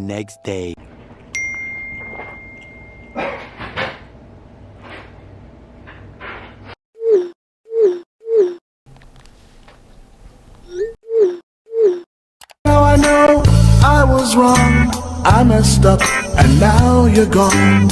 next day. Now I know I was wrong, I messed up, and now you're gone.